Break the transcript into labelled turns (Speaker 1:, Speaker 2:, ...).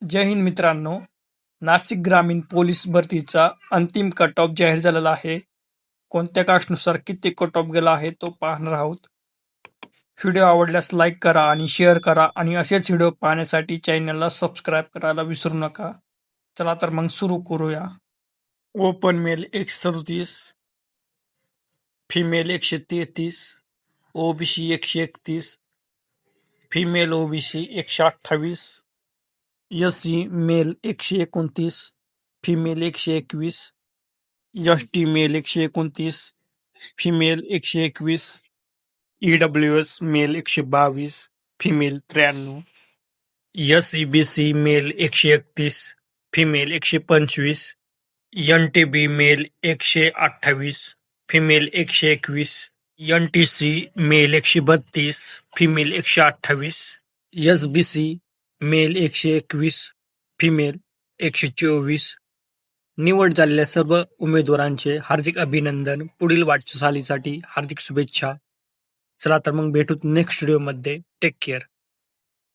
Speaker 1: जय हिंद मित्रांनो. नाशिक ग्रामीण पोलीस भरतीचा अंतिम कट ऑफ जाहीर झालेला आहे. कोणत्या कास्टनुसार किती कट ऑफ गेला आहे तो पाहणार आहोत. व्हिडिओ आवडल्यास लाईक करा आणि शेअर करा आणि असेच व्हिडिओ पाहण्यासाठी चॅनलला सबस्क्राईब करायला विसरू नका. चला तर मग सुरू करूया. Open male 137, female 133, OBC 131, female OBC 128, SC male 129, female 121, ST male 129, female 121, EWS male 122, female 93, SEBC male 131, female 125, NTB male 128, female 121, NTC male 132, female 128, SBC male 121, female 124. निवड झालेल्या सर्व उमेदवारांचे हार्दिक अभिनंदन. पुढील वाटचालीसाठी हार्दिक शुभेच्छा. चला तर मग भेटूत नेक्स्ट व्हिडिओमध्ये. Take care.